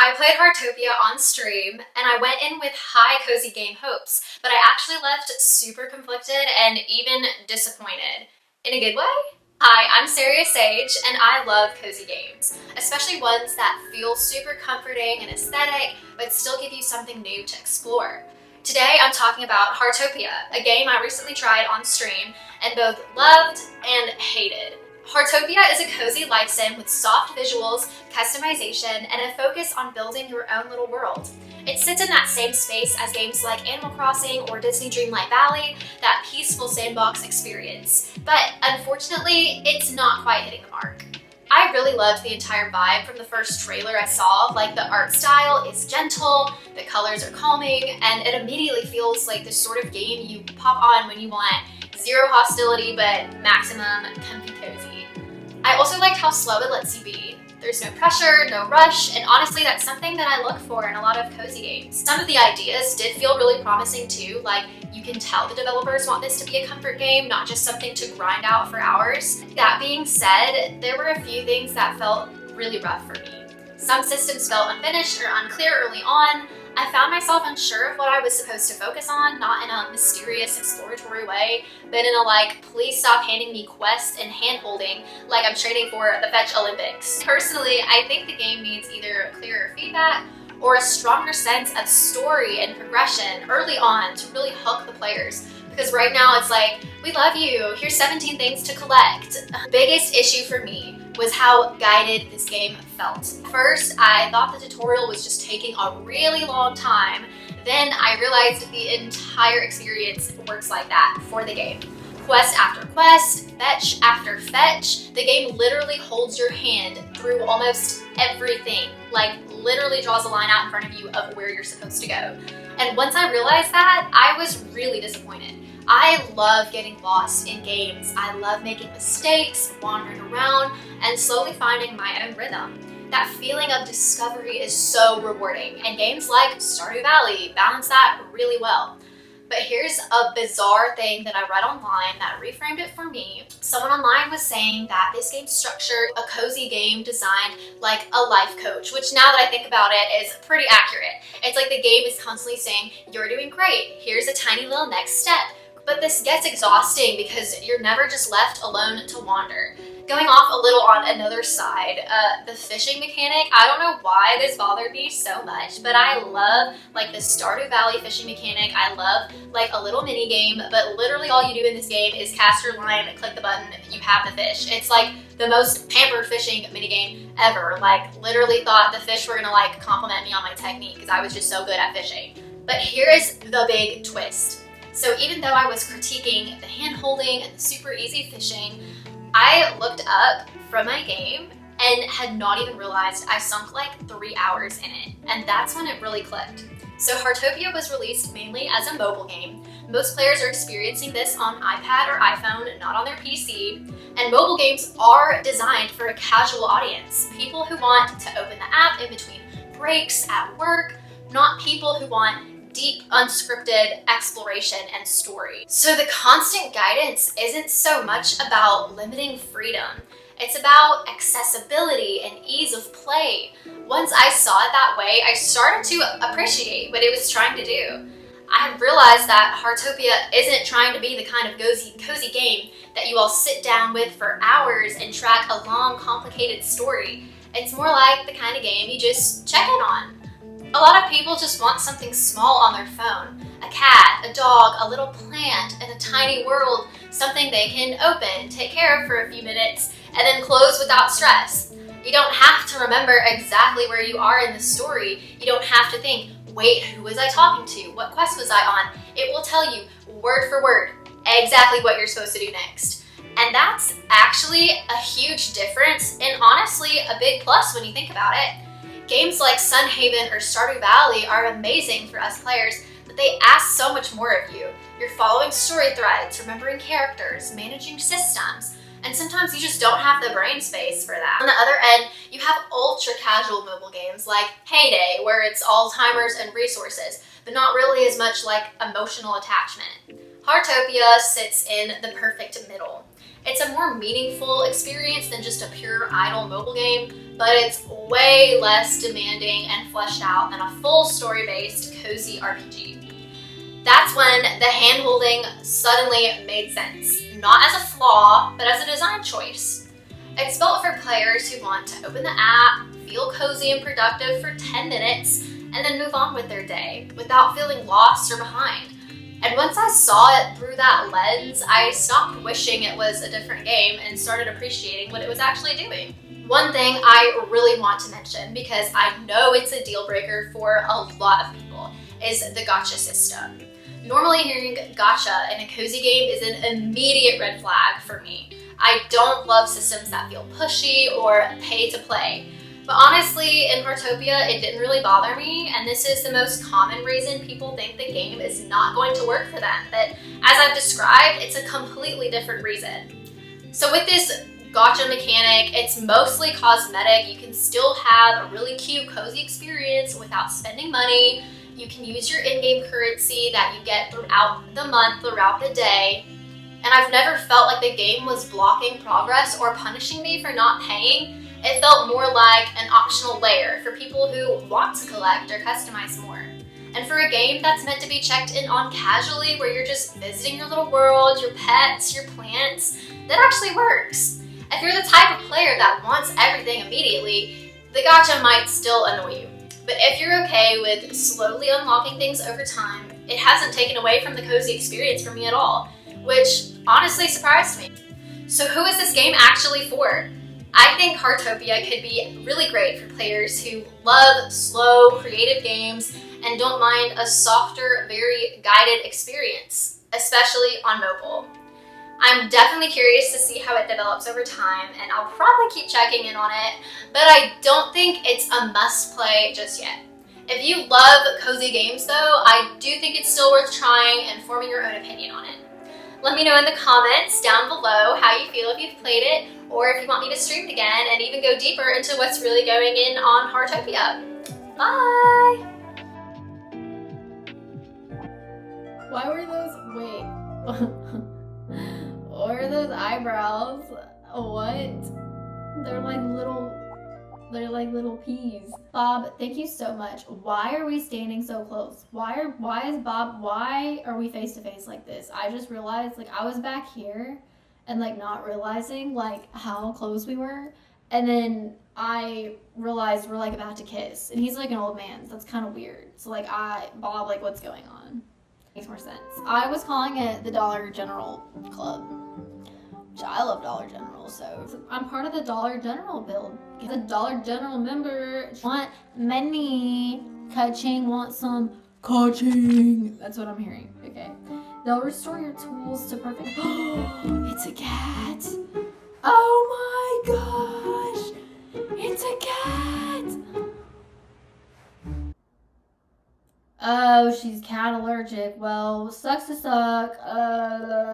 I played Heartopia on stream, and I went in with high cozy game hopes, but I actually left super conflicted and even disappointed. In a good way? Hi, I'm Serious Sage, and I love cozy games, especially ones that feel super comforting and aesthetic, but still give you something new to explore. Today, I'm talking about Heartopia, a game I recently tried on stream and both loved and hated. Heartopia is a cozy life sim with soft visuals, customization, and a focus on building your own little world. It sits in that same space as games like Animal Crossing or Disney Dreamlight Valley, that peaceful sandbox experience. But unfortunately, it's not quite hitting the mark. I really loved the entire vibe from the first trailer I saw. Like, the art style is gentle, the colors are calming, and it immediately feels like the sort of game you pop on when you want zero hostility but maximum comfy cozy. I also liked how slow it lets you be. There's no pressure, no rush, and honestly that's something that I look for in a lot of cozy games. Some of the ideas did feel really promising too, like you can tell the developers want this to be a comfort game, not just something to grind out for hours. That being said, there were a few things that felt really rough for me. Some systems felt unfinished or unclear early on. I found myself unsure of what I was supposed to focus on, not in a mysterious exploratory way, but in a like, please stop handing me quests and hand-holding like I'm training for the Fetch Olympics. Personally, I think the game needs either clearer feedback or a stronger sense of story and progression early on to really hook the players. Because right now it's like, we love you, here's 17 things to collect. The biggest issue for me was how guided this game felt. First, I thought the tutorial was just taking a really long time. Then I realized the entire experience works like that for the game. Quest after quest, fetch after fetch, the game literally holds your hand through almost everything. Like, literally draws a line out in front of you of where you're supposed to go. And once I realized that, I was really disappointed. I love getting lost in games. I love making mistakes, wandering around, and slowly finding my own rhythm. That feeling of discovery is so rewarding, and games like Stardew Valley balance that really well. But here's a bizarre thing that I read online that reframed it for me. Someone online was saying that this game structured a cozy game designed like a life coach, which now that I think about it is pretty accurate. It's like the game is constantly saying, you're doing great, here's a tiny little next step. But this gets exhausting because you're never just left alone to wander. Going off a little on another side, the fishing mechanic, I don't know why this bothered me so much, but I love like the Stardew Valley fishing mechanic. I love like a little mini game, but literally all you do in this game is cast your line, click the button, you have the fish. It's like the most pampered fishing minigame ever. Like, literally thought the fish were gonna like compliment me on my technique because I was just so good at fishing. But here is the big twist. So even though I was critiquing the hand-holding and the super easy fishing, I looked up from my game and had not even realized I sunk like 3 hours in it. And that's when it really clicked. So Heartopia was released mainly as a mobile game. Most players are experiencing this on iPad or iPhone, not on their PC. And mobile games are designed for a casual audience. People who want to open the app in between breaks at work, not people who want deep, unscripted exploration and story. So the constant guidance isn't so much about limiting freedom. It's about accessibility and ease of play. Once I saw it that way, I started to appreciate what it was trying to do. I realized that Heartopia isn't trying to be the kind of cozy game that you all sit down with for hours and track a long, complicated story. It's more like the kind of game you just check in on. A lot of people just want something small on their phone. A cat, a dog, a little plant, and a tiny world, something they can open, take care of for a few minutes, and then close without stress. You don't have to remember exactly where you are in the story. You don't have to think, wait, who was I talking to? What quest was I on? It will tell you, word for word, exactly what you're supposed to do next. And that's actually a huge difference, and honestly a big plus when you think about it. Games like Sunhaven or Stardew Valley are amazing for us players, but they ask so much more of you. You're following story threads, remembering characters, managing systems, and sometimes you just don't have the brain space for that. On the other end, you have ultra casual mobile games like Payday, where it's all timers and resources, but not really as much like emotional attachment. Heartopia sits in the perfect middle. It's a more meaningful experience than just a pure idle mobile game, but it's way less demanding and fleshed out than a full story-based cozy RPG. That's when the hand-holding suddenly made sense, not as a flaw, but as a design choice. It's built for players who want to open the app, feel cozy and productive for 10 minutes, and then move on with their day without feeling lost or behind. And once I saw it through that lens, I stopped wishing it was a different game and started appreciating what it was actually doing. One thing I really want to mention, because I know it's a deal breaker for a lot of people, is the gacha system. Normally hearing gacha in a cozy game is an immediate red flag for me. I don't love systems that feel pushy or pay to play. But honestly, in Heartopia, it didn't really bother me, and this is the most common reason people think the game is not going to work for them. But as I've described, it's a completely different reason. So with this gacha mechanic, it's mostly cosmetic. You can still have a really cute, cozy experience without spending money. You can use your in-game currency that you get throughout the month, throughout the day. And I've never felt like the game was blocking progress or punishing me for not paying. It felt more like an optional layer for people who want to collect or customize more. And for a game that's meant to be checked in on casually, where you're just visiting your little world, your pets, your plants, that actually works. If you're the type of player that wants everything immediately, the gacha might still annoy you. But if you're okay with slowly unlocking things over time, it hasn't taken away from the cozy experience for me at all, which honestly surprised me. So who is this game actually for? I think Heartopia could be really great for players who love slow, creative games and don't mind a softer, very guided experience, especially on mobile. I'm definitely curious to see how it develops over time, and I'll probably keep checking in on it, but I don't think it's a must-play just yet. If you love cozy games though, I do think it's still worth trying and forming your own opinion on it. Let me know in the comments down below how you feel if you've played it, or if you want me to stream it again and even go deeper into what's really going in on Heartopia. Bye! Why were those, wait. What are those eyebrows? What? They're like little peas. Bob, thank you so much. Why are we standing so close? Why are we face to face like this? I just realized, like, I was back here and like not realizing like how close we were, and then I realized we're like about to kiss, and he's like an old man, so that's kind of weird. So like, Bob, like, what's going on? Makes more sense. I was calling it the Dollar General Club, which I love Dollar General, so I'm part of the Dollar General build. Get a Dollar General member. Want money? Ka-ching, want some coaching. That's what I'm hearing. Okay. They'll restore your tools to perfect. It's a cat. Oh my gosh. It's a cat. Oh, she's cat allergic. Well, sucks to suck.